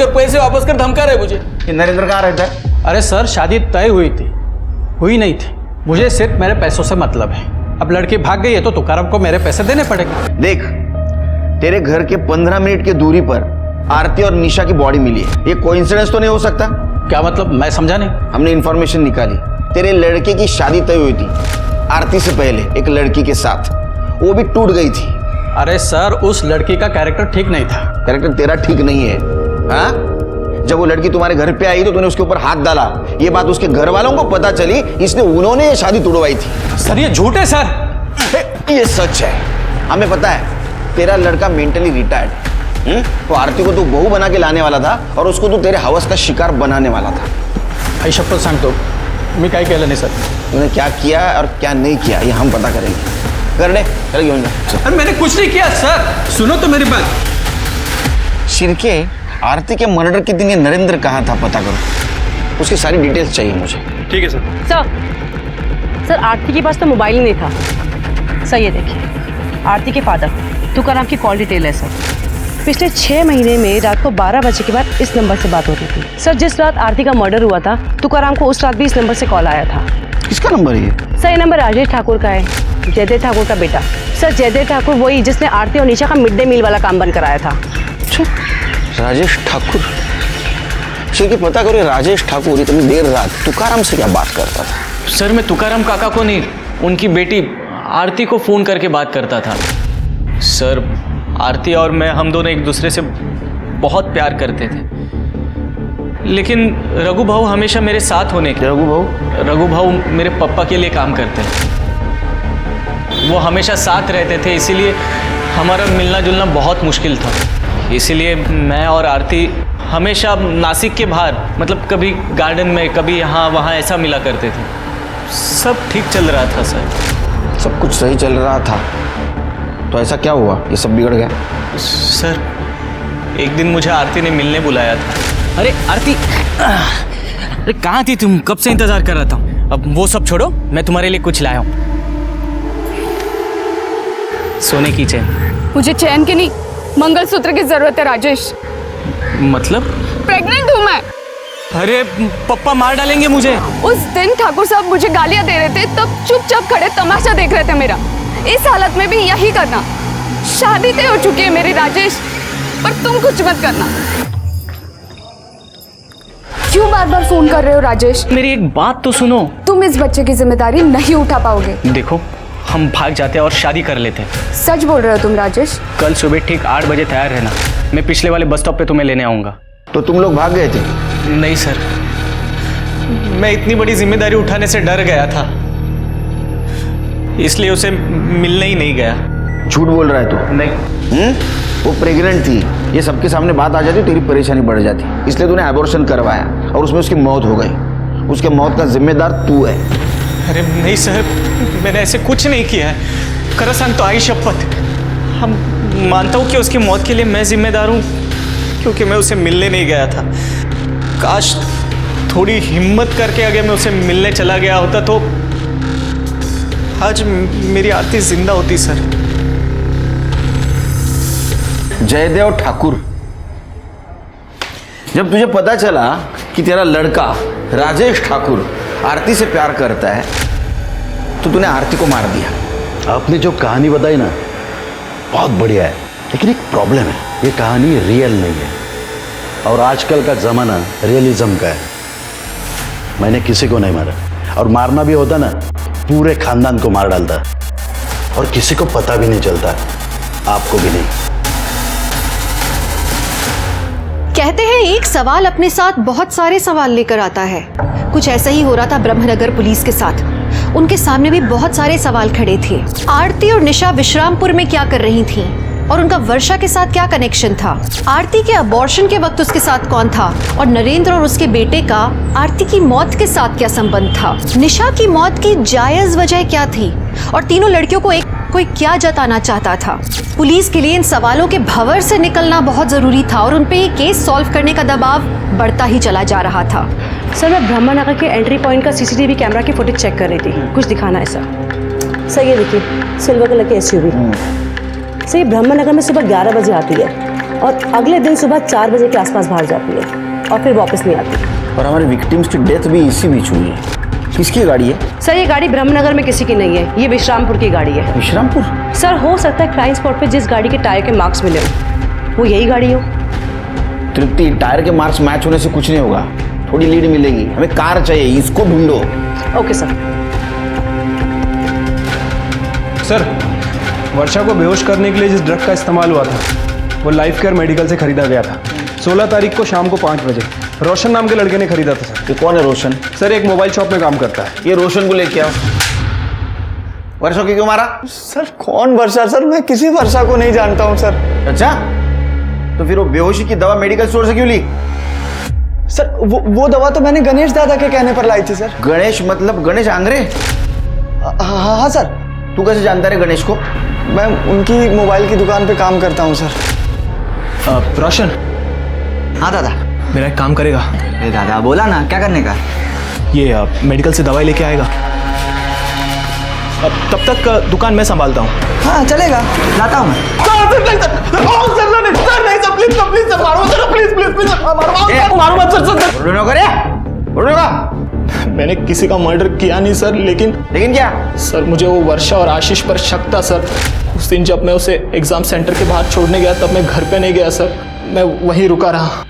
कर धमका रहे मुझे। ये नरेंद्र कहाँ रहता है? अरे सर, शादी तय हुई थी, हुई नहीं थी। मुझे सिर्फ मेरे पैसों से मतलब है। अब लड़की भाग गई है तो तुकाराम को मेरे पैसे देने पड़ेंगे। देख, तेरे घर के 15 मिनट की दूरी पर आरती और निशा की बॉडी मिली है। ये कोइंसिडेंस तो नहीं हो सकता? क्या मतलब? मैं समझा नहीं। हमने इंफॉर्मेशन निकाली, तेरे लड़के की शादी तय हुई थी आरती से पहले एक लड़की के साथ, वो भी टूट गई थी। अरे सर, उस लड़की का कैरेक्टर ठीक नहीं था। कैरेक्टर तेरा ठीक नहीं है? हाँ, जब वो लड़की तुम्हारे घर पे आई तो तूने उसके ऊपर हाथ डाला, ये बात उसके घर वालों को पता चली, इसलिए उन्होंने ये शादी तोड़वाई थी। सर ये झूठ है सर। ये सच है, हमें पता है। तेरा लड़का मेंटली रिटायर्ड, तो आरती को तू बहू बना के लाने वाला था और उसको तू तेरे हवस का शिकार बनाने वाला था। आई शपथ सांगतो, मी काय केलं नहीं सर। तूने क्या किया और क्या नहीं किया ये हम पता करेंगे। कर ले, चल घेऊन जा। अरे मैंने कुछ नहीं किया सर, सुनो तो मेरी बात। शिर्के, आरती के मर्डर के दिन ये नरेंद्र कहाँ था पता करो, उसकी सारी डिटेल्स चाहिए मुझे। ठीक है सर। सर आरती के पास तो मोबाइल ही नहीं था। सर ये देखिए, आरती के फादर तुकाराम की कॉल डिटेल है सर। पिछले 6 महीने में रात को 12 बजे के बाद इस नंबर से बात होती थी। सर जिस रात आरती का मर्डर हुआ था, तुकाराम को उस रात भी इस नंबर से कॉल आया था। किसका नंबर है ये? सर ये नंबर राजेश ठाकुर का है, जयदेव ठाकुर का बेटा। सर जयदेव ठाकुर वही जिसने आरती और निशा का मिड डे मील वाला काम बंद कराया था। राजेश ठाकुर? क्योंकि पता करो, राजेश ठाकुर इतनी देर रात तुकाराम से क्या बात करता था? सर मैं तुकाराम काका को नहीं, उनकी बेटी आरती को फ़ोन करके बात करता था। सर आरती और मैं, हम दोनों एक दूसरे से बहुत प्यार करते थे, लेकिन रघु भाऊ हमेशा मेरे साथ होने के। रघु भाऊ मेरे पापा के लिए काम करते हैं, वो हमेशा साथ रहते थे, इसीलिए हमारा मिलना जुलना बहुत मुश्किल था। इसीलिए मैं और आरती हमेशा नासिक के बाहर, मतलब कभी गार्डन में, कभी यहाँ वहाँ ऐसा मिला करते थे। सब ठीक चल रहा था सर। सब कुछ सही चल रहा था तो ऐसा क्या हुआ, ये सब बिगड़ गया? सर एक दिन मुझे आरती ने मिलने बुलाया था। अरे आरती, अरे कहाँ थी तुम? कब से इंतजार कर रहा था। अब वो सब छोड़ो, मैं तुम्हारे लिए कुछ लाया हूँ। सोने की चैन। मुझे चैन की नहीं, मंगलसूत्र की जरूरत है राजेश। मतलब? प्रेग्नेंट हूँ मैं। अरे पप्पा मार डालेंगे मुझे। उस दिन ठाकुर साहब मुझे गालियां दे रहे थे, तब चुपचाप खड़े तमाशा देख रहे थे मेरा। इस हालत में भी यही करना। शादी तय हो चुकी है मेरी राजेश, पर तुम कुछ मत करना। क्यों बार बार फोन कर रहे हो राजेश? मेरी एक बात तो सुनो। तुम इस बच्चे की जिम्मेदारी नहीं उठा पाओगे। देखो, हम भाग जाते और शादी कर लेते हैं। सच बोल रहे हो तुम राजेश? कल सुबह ठीक 8 बजे तैयार रहना, मैं पिछले वाले बस स्टॉप पे तुम्हें लेने आऊंगा। तो तुम लोग भाग गए थे? नहीं सर, मैं इतनी बड़ी जिम्मेदारी उठाने से डर गया था, इसलिए उसे मिलने ही नहीं गया। झूठ बोल रहा है तू? नहीं। वो प्रेग्नेंट थी, ये सबके सामने बात आ जाती, तेरी परेशानी बढ़ जाती, इसलिए तूने एबॉर्शन करवाया और उसमें उसकी मौत हो गई। उसके मौत का जिम्मेदार तू है। अरे नहीं सर, मैंने ऐसे कुछ नहीं किया है। करसान तो आई शपथ, हम मानता हूँ कि उसकी मौत के लिए मैं जिम्मेदार हूँ, क्योंकि मैं उसे मिलने नहीं गया था। काश थोड़ी हिम्मत करके अगर मैं उसे मिलने चला गया होता तो आज मेरी आरती जिंदा होती सर। जयदेव ठाकुर, जब तुझे पता चला कि तेरा लड़का राजेश ठाकुर आरती से प्यार करता है तो तूने आरती को मार दिया। आपने जो कहानी बताई ना बहुत बढ़िया है, लेकिन एक प्रॉब्लम है, ये कहानी रियल नहीं है और आजकल का जमाना रियलिज्म का है। मैंने किसी को नहीं मारा, और मारना भी होता ना पूरे खानदान को मार डालता, और किसी को पता भी नहीं चलता, आपको भी नहीं। कहते हैं एक सवाल अपने साथ बहुत सारे सवाल लेकर आता है। कुछ ऐसा ही हो रहा था ब्रह्मनगर पुलिस के साथ। उनके सामने भी बहुत सारे सवाल खड़े थे। आरती और निशा विश्रामपुर में क्या कर रही थीं? और उनका वर्षा के साथ क्या कनेक्शन था? आरती के अबॉर्शन के वक्त उसके साथ कौन था? और नरेंद्र और उसके बेटे का आरती की मौत के साथ क्या संबंध था? निशा की मौत की जायज वजह क्या थी? और तीनों लड़कियों को कोई क्या जताना चाहता था? पुलिस के लिए इन सवालों के भंवर से निकलना बहुत जरूरी था और उनपे ये केस सॉल्व करने का दबाव बढ़ता ही चला जा रहा था। सर, मैं ब्रह्मनगर के एंट्री पॉइंट का सीसीटीवी कैमरा की फुटेज चेक कर रही थी, कुछ दिखाना है सर। सर ये देखिए, सिल्वर कलर की एसयूवी। सर ये ब्रह्मनगर में सुबह 11 बजे आती है और अगले दिन सुबह 4 बजे के आसपास भाग जाती है और फिर वापस नहीं आती। और हमारे विक्टिम्स की डेथ भी इसी बीच हुई है। किसकी गाड़ी है? सर ये गाड़ी ब्रह्मनगर में किसी की नहीं है, ये विश्रामपुर की गाड़ी है। विश्रामपुर? सर हो सकता है क्राइम स्पॉट पे जिस गाड़ी के टायर के मार्क्स मिले हो वो यही गाड़ी हो। तृप्ति, टायर के मार्क्स मैच होने से कुछ नहीं होगा, थोड़ी लीड मिलेगी। हमें कार चाहिए, इसको ढूंढो। Okay sir. सर, वर्षा को बेहोश करने के लिए जिस ड्रग का इस्तेमाल हुआ था वो लाइफ केयर मेडिकल से खरीदा गया था। 16 तारीख को शाम को 5 बजे रोशन नाम के लड़के ने खरीदा था सर। ये कौन है रोशन? सर एक मोबाइल शॉप में काम करता है। ये रोशन को लेके आओ। वर्षा को क्यों मारा? सर कौन वर्षा? सर मैं किसी वर्षा को नहीं जानता हूँ सर। अच्छा, तो फिर वो बेहोशी की दवा मेडिकल स्टोर से क्यों ली? सर वो दवा तो मैंने गणेश दादा के कहने पर लाई थी सर। गणेश मतलब गणेश आंग्रे? हाँ सर। तू कैसे जानता है गणेश को? मैं उनकी मोबाइल की दुकान पे काम करता हूँ सर। रोशन। हाँ दादा। मेरा एक काम करेगा? अरे दादा बोला ना, क्या करने का? ये मेडिकल से दवाई लेके आएगा, तब तक दुकान मैं संभालता हूँ। हाँ चलेगा, लाता हूँ मैं। मैंने किसी का मर्डर किया नहीं सर, लेकिन क्या सर मुझे वो वर्षा और आशीष पर शक था सर। उस दिन जब मैं उसे एग्जाम सेंटर के बाहर छोड़ने गया तब मैं घर पे नहीं गया सर, मैं वहीं रुका रहा।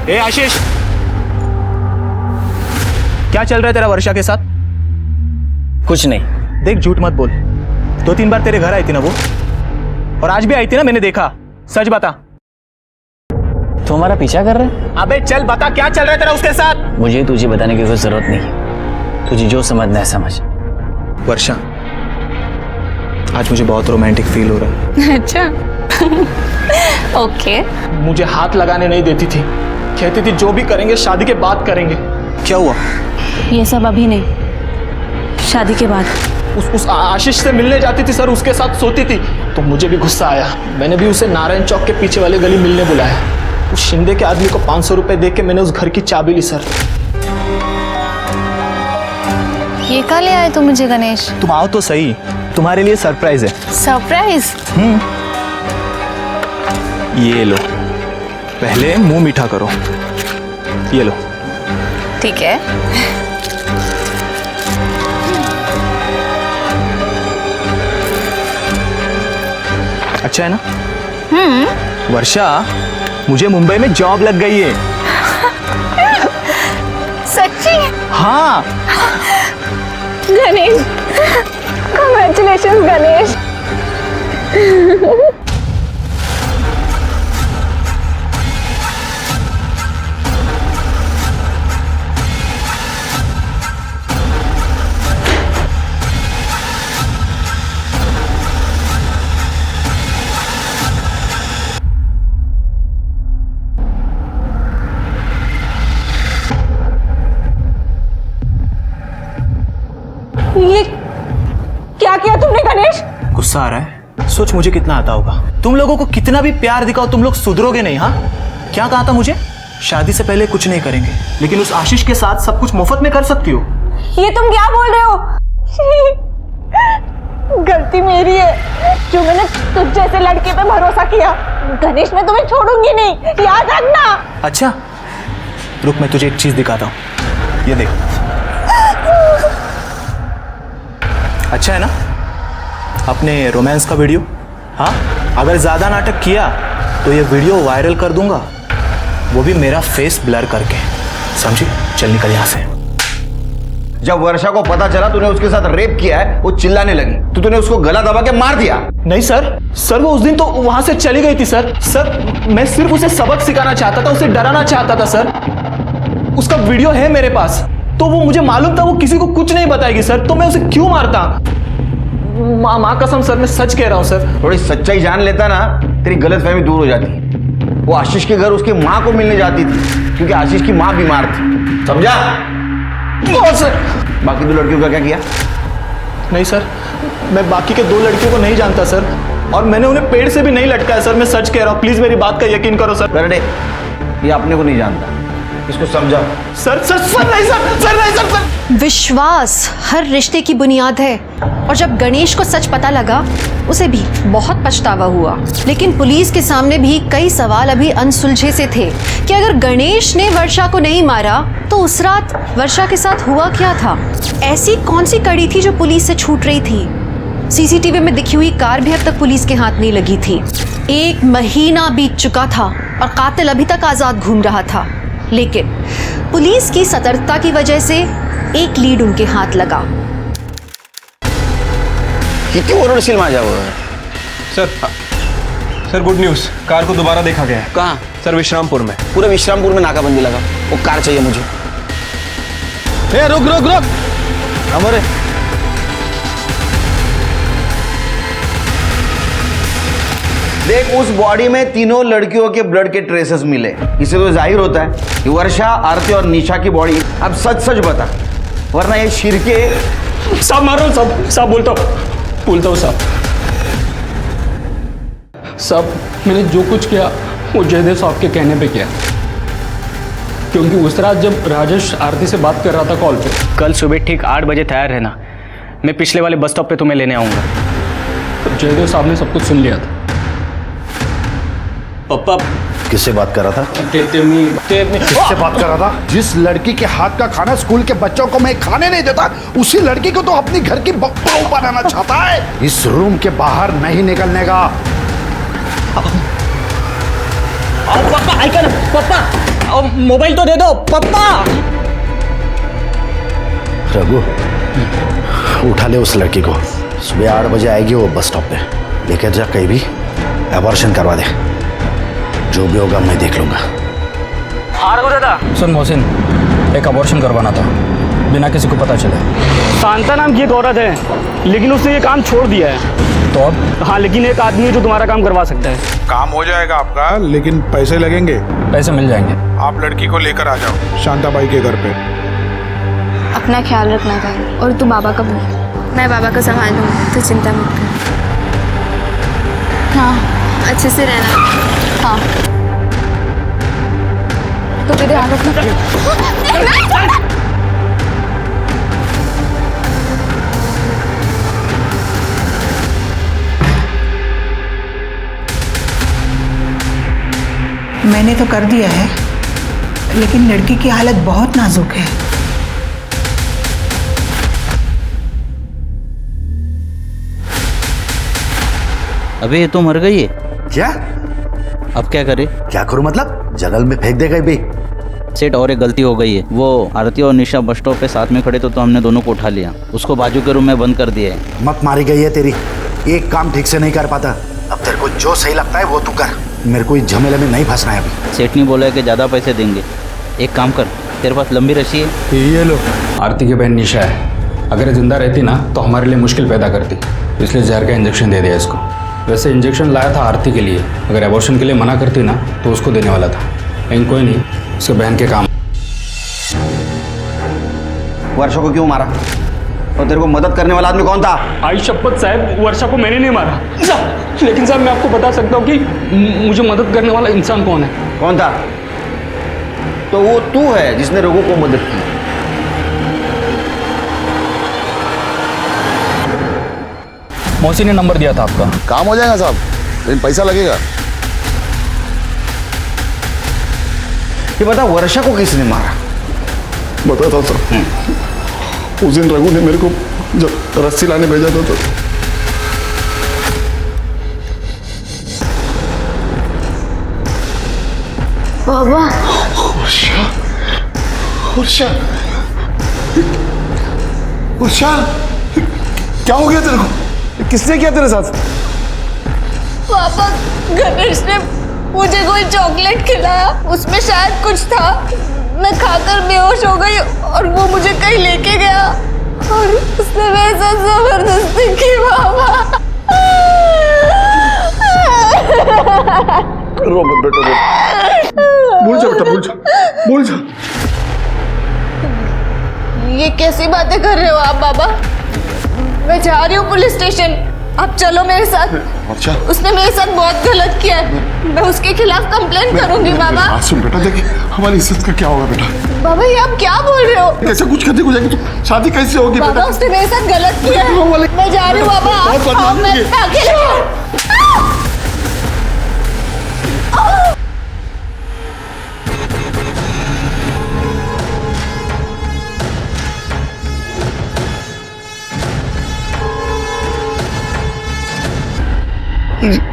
ए आशीष, क्या चल रहा है तेरा वर्षा के साथ? कुछ नहीं। देख झूठ मत बोल, 2-3 बार तेरे घर आई थी ना वो, और आज भी आई थी ना, मैंने देखा। सच बता। तो हमारा पीछा कर रहे हैं? अबे चल बता, क्या चल रहा है तेरा उसके साथ? मुझे तुझे बताने की कोई जरूरत नहीं, तुझे जो समझना है समझ। वर्षा, आज मुझे बहुत रोमांटिक फील हो रहा है। अच्छा ओके। मुझे हाथ लगाने नहीं देती थी, कहती थी जो भी करेंगे शादी के बाद करेंगे। क्या हुआ? ये सब अभी नहीं, शादी के बाद। उस आशीष से मिलने जाती थी सर, उसके साथ सोती थी, तो मुझे भी गुस्सा आया। मैंने भी उसे नारायण चौक के पीछे वाले गली मिलने बुलाया। उस शिंदे के आदमी को 500 रुपए दे के मैंने उस घर की चाबी ली सर। ये कहाँ ले आए तुम मुझे गणेश? तुम आओ तो सही, तुम्हारे लिए सरप्राइज है। सरप्राइज? ये लो, पहले मुंह मीठा करो। ये लो। ठीक है। अच्छा है ना? वर्षा, मुझे मुंबई में जॉब लग गई है। सच्ची? हाँ। गणेश, कांग्रेचुलेशंस गणेश। ये क्या किया तुमने गणेश? गुस्सा आ रहा है? सोच मुझे कितना आता होगा। तुम लोगों को कितना भी प्यार दिखाओ, तुम लोग सुधरोगे नहीं। हाँ, क्या कहा था मुझे? शादी से पहले कुछ नहीं करेंगे, लेकिन उस आशीष के साथ सब कुछ मुफ्त में कर सकती हो। ये तुम क्या बोल रहे हो? गलती मेरी है जो मैंने तुझ जैसे लड़के पे भरोसा किया। गणेश, मैं तुम्हें छोड़ूंगी नहीं, याद रखना। अच्छा रुक, मैं तुझे एक चीज दिखाता हूँ। ये देख। अच्छा है ना अपने रोमांस का वीडियो? हाँ, अगर ज्यादा नाटक किया तो ये वीडियो वायरल कर दूंगा, वो भी मेरा फेस ब्लर करके। समझी? चल निकल यहां से। जब वर्षा को पता चला तूने उसके साथ रेप किया है, वो चिल्लाने लगी तो तूने उसको गला दबा के मार दिया। नहीं सर वो उस दिन तो वहां से चली गई थी सर मैं सिर्फ उसे सबक सिखाना चाहता था, उसे डराना चाहता था सर। उसका वीडियो है मेरे पास, तो वो मुझे मालूम था वो किसी को कुछ नहीं बताएगी सर, तो मैं उसे क्यों मारता? माँ कसम सर, मैं सच कह रहा हूँ सर। थोड़ी सच्चाई जान लेता ना, तेरी गलतफहमी दूर हो जाती। वो आशीष के घर उसकी माँ को मिलने जाती थी क्योंकि आशीष की माँ बीमार थी, समझा? सर बाकी 2 लड़कियों का क्या किया? नहीं सर, मैं बाकी के 2 लड़कियों को नहीं जानता सर, और मैंने उन्हें पेड़ से भी नहीं लटकाया सर। मैं सच कह रहा हूँ, प्लीज मेरी बात का यकीन करो सर। करडे, ये अपने को नहीं जानता, इसको समझाओ। सर विश्वास हर रिश्ते की बुनियाद है, और जब गणेश को सच पता लगा उसे भी बहुत पछतावा हुआ। लेकिन पुलिस के सामने भी कई सवाल अभी अनसुलझे से थे कि अगर गणेश ने वर्षा को नहीं मारा तो उस रात वर्षा के साथ हुआ क्या था? ऐसी कौन सी कड़ी थी जो पुलिस से छूट रही थी? सीसीटीवी में दिखी हुई कार भी अब तक पुलिस के हाथ नहीं लगी थी। 1 महीना बीत चुका था और कातिल अभी तक आजाद घूम रहा था, लेकिन पुलिस की सतर्कता की वजह से एक लीड उनके हाथ लगा। कितनी ओरडशील माझ्या हुआ सर गुड न्यूज़, कार को दोबारा देखा गया है। कहाँ? सर विश्रामपुर में। पूरे विश्रामपुर में नाकाबंदी लगा, वो कार चाहिए मुझे। रुक हमारे देख, उस बॉडी में 3 लड़कियों के ब्लड के ट्रेसेस मिले। इससे तो जाहिर होता है कि वर्षा, आरती और निशा की बॉडी। अब सच बता, वरना ये शिरके। साहब मारो, साहब बोलता हूँ साहब, मैंने जो कुछ किया वो जयदेव साहब के कहने पे किया, क्योंकि उस रात जब राजेश आरती से बात कर रहा था कॉल पे। कल सुबह ठीक 8 बजे तैयार रहना, मैं पिछले वाले बस स्टॉप पे तुम्हें लेने आऊँगा। तो जयदेव साहब ने सब कुछ सुन लिया था। पापा किससे बात कर रहा था? किससे बात कर रहा था? जिस लड़की के हाथ का खाना स्कूल के बच्चों को मैं खाने नहीं देता, उसी लड़की को तो अपनी घर की बहू बनाना चाहता है। इस रूम के बाहर नहीं निकलने का। पापा ऐका ना, पापा मोबाइल तो दे दो पापा। रघु, उठा ले उस लड़की को। सुबह 8 बजे आएगी वो बस स्टॉप पे। लेकर जा, कहीं भी एबॉर्शन करवा दे। जो भी होगा मैं देख लूंगा। हाँ रघु दादा। सुन मोहसिन, एक अबॉर्शन करवाना था, बिना किसी को पता चले। शांता नाम की एक औरत है, लेकिन उसने ये काम छोड़ दिया है। तो अब? हाँ, लेकिन एक आदमी है जो तुम्हारा काम करवा सकता है। काम हो जाएगा आपका, लेकिन पैसे लगेंगे। पैसे मिल जाएंगे। आप लड़की को लेकर आ जाओ शांताबाई के घर पे। अपना ख्याल रखना चाहिए, और तू बाबा का बोल। मैं बाबा का संभाल लूँगी, तू चिंता मत कर। हाँ, अच्छे से रहना। हाँ, तो भी ध्यान रखना। मैंने तो कर दिया है, लेकिन लड़की की हालत बहुत नाजुक है। अबे ये तो मर गई है। क्या? अब क्या करे? क्या करूं मतलब? जंगल में फेंक देगा बे। सेठ और एक गलती हो गई है। वो आरती और निशा बस स्टॉप पे साथ में खड़े तो हमने दोनों को उठा लिया, उसको बाजू के रूम में बंद कर दिया है। मत मारी गई है तेरी, एक काम ठीक से नहीं कर पाता। अब तेरे को जो सही लगता है वो तू कर, मेरे को इस झमेले में नहीं फंसना है अभी। सेठ ने बोला है कि ज़्यादा पैसे देंगे। एक काम कर, तेरे पास लंबी रस्सी है? ये लो। आरती की बहन निशा है, अगर जिंदा रहती ना तो हमारे लिए मुश्किल पैदा करती, इसलिए जहर का इंजेक्शन दे दिया इसको। वैसे इंजेक्शन लाया था आरती के लिए, अगर एबॉर्शन के लिए मना करती ना तो उसको देने वाला था, लेकिन कोई नहीं, उसके बहन के काम। वर्षा को क्यों मारा? और तेरे को मदद करने वाला आदमी कौन था? आई शपथ साहब, वर्षा को मैंने नहीं मारा। लेकिन साहब मैं आपको बता सकता हूँ कि मुझे मदद करने वाला इंसान कौन है। कौन था? तो वो तू है जिसने रोगों को मदद की। मौसी ने नंबर दिया था आपका। काम हो जाएगा साहब, लेकिन पैसा लगेगा। ये बता, वर्षा को किसने मारा? बताता सर, उस दिन रघु ने मेरे को जब रस्सी लाने भेजा था तो बाबा। वर्षा, वर्षा, क्या हो गया तेरे को? किसने किया तेरे साथ? पापा, गणेश ने मुझे कोई चॉकलेट खिलाया, उसमें शायद कुछ था, मैं खाकर बेहोश हो गई और वो मुझे कहीं लेके गया और उसने मेरे साथ जबरदस्ती की। बाबा रो मत बेटा, भूल जा बेटा, भूल जा, भूल जा। ये कैसी बातें कर रहे हो आप बाबा? मैं जा रही हूँ पुलिस स्टेशन, आप चलो मेरे साथ। अच्छा। उसने मेरे साथ बहुत गलत किया है, मैं उसके खिलाफ कंप्लेंट करूंगी बाबा। सुन बेटा, देख हमारी इज्जत का क्या होगा बेटा? बाबा ये आप क्या बोल रहे हो? कैसे कुछ करने को जाएगी तो शादी कैसे होगी बाबा? बेटा? उसने मेरे साथ गलत किया है, मैं जा रही हूँ बाबा। आप मैं अकेले हूँ।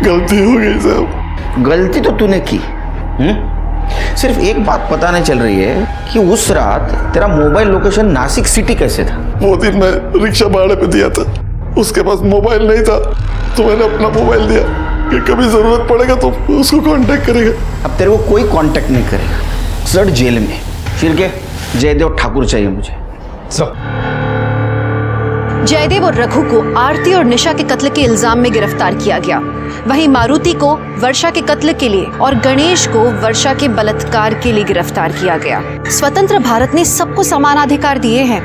गलती हो गई साहब। गलती तो तूने की। सिर्फ एक बात पता नहीं चल रही है कि उस रात तेरा मोबाइल लोकेशन नासिक सिटी कैसे था? वो दिन मैं रिक्शा भाड़े पे दिया था, उसके पास मोबाइल नहीं था तो मैंने अपना मोबाइल दिया कि कभी जरूरत पड़ेगा तो उसको कांटेक्ट करेगा। अब तेरे को कोई कांटेक्ट नहीं करेगा, सर जेल में। फिर के जयदेव ठाकुर चाहिए मुझे। जयदेव और रघु को आरती और निशा के कत्ल के इल्जाम में गिरफ्तार किया गया। वहीं मारुति को वर्षा के कत्ल के लिए और गणेश को वर्षा के बलात्कार के लिए गिरफ्तार किया गया। स्वतंत्र भारत ने सबको समान अधिकार दिए हैं।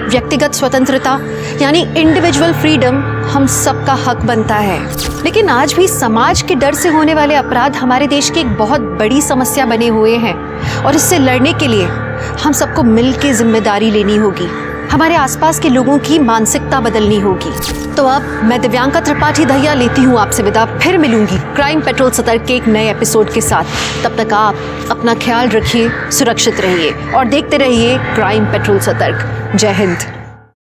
व्यक्तिगत स्वतंत्रता यानी इंडिविजुअल फ्रीडम हम सबका हक बनता है। लेकिन आज भी समाज के डर से होने वाले अपराध हमारे देश की एक बहुत बड़ी समस्या बने हुए हैं और इससे लड़ने के लिए हम सबको मिलकर जिम्मेदारी लेनी होगी। हमारे आसपास के लोगों की मानसिकता बदलनी होगी। तो अब मैं दिव्यांका त्रिपाठी दहिया लेती हूँ आपसे विदा। फिर मिलूंगी क्राइम पेट्रोल सतर्क के एक नए एपिसोड के साथ। तब तक आप अपना ख्याल रखिए, सुरक्षित रहिए और देखते रहिए क्राइम पेट्रोल सतर्क। जय हिंद।